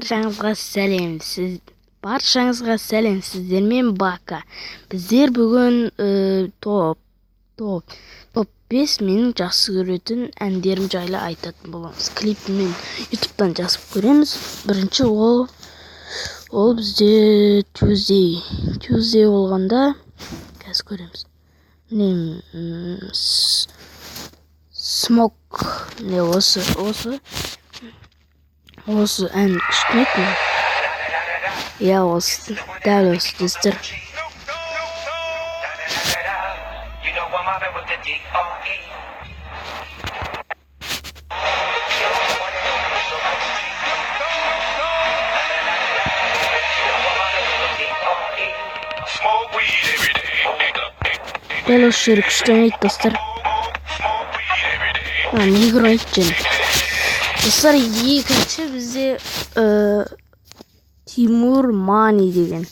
Баршаңызға сәлем, сіздермен Бака. Біздер бүгін топ 5 менің жақсы көретін әндерім жайлы айтатын боламыз. Клипмен ютубтан жазып көреміз. Бірінші ол бізде Tuesday болғанда қазір көреміз. Smoke не осы ән күшті. Я осы дәл осы достар. Дәл осы жері күшті ән достар. Негр айтқан. Достар, екінші бізде Тимур Мани деген.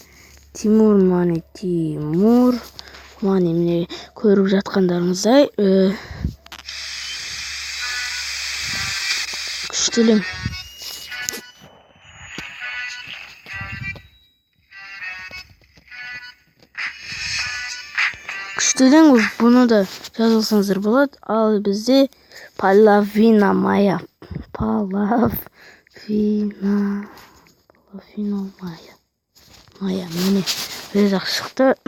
Тимур Мани міне көріп жатқандарыңыздай күштілең. Күштілең, бұны да жазылсаңыздар болады. Ал бізде Половина моя. Міне өзі шықты.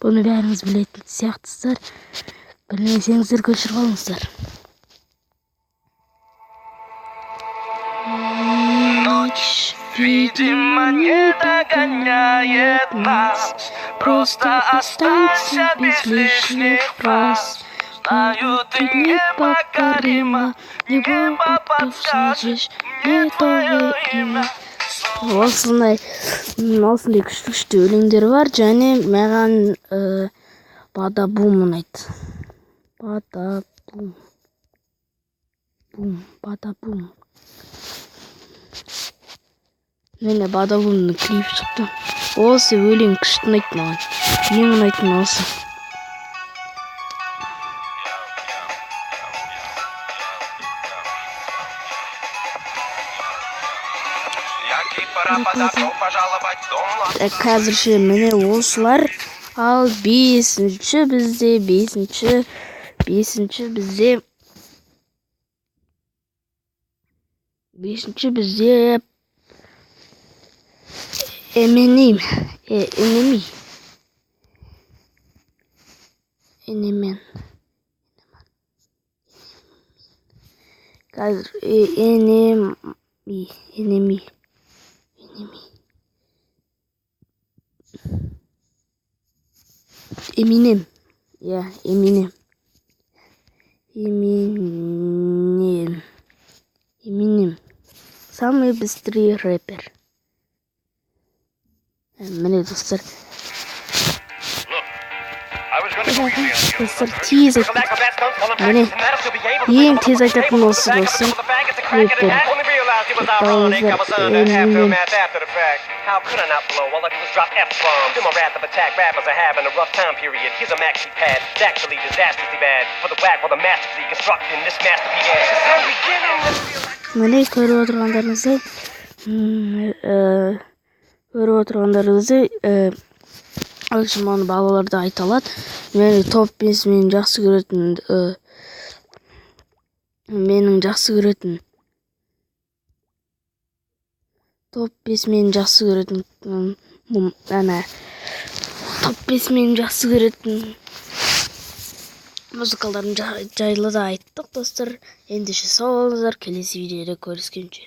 Бұны бәріңіз білетін сияқтысыздар. Білмесеңіздер көшіріп алыңыздар. Ночь, видимо, не догоняет нас. Просто останься без лишних фраз. Знаю, ты непокорима, небо повсадишь, не твое имя. Осындай күшті өлеңдер бар, және маған Бадабум ұнайды. Бадабум. Мені Бадабумның клип шықты. Осы өлең күшті ұнайды маған. Ең ұнайтын осы. Қазірше міне осылар. Ал бесінші бізде Eminem. Қазір Enemy. Eminem. Самый быстрый рэпер. Міне достар. Достар, тез айтып. Міне ең тез айтатын осы достар. Рэпер. How could I not blow? All I do is drop F-bombs. In my wrath of attack, rappers are having a rough time period. Here's a maxi pad, it's actually disastrously bad. For the whack, while the masterfully constructing this masterpiece. Міне көріп отырғандарыңыздай Алшыман балаларды айта алады. Менің топ 5 менің жақсы көретін топ 5 менің жақсы көретін музыкалардың жайлы да айттық достар. Ендеше сау болыңыздар, келесі видеода көріскенше.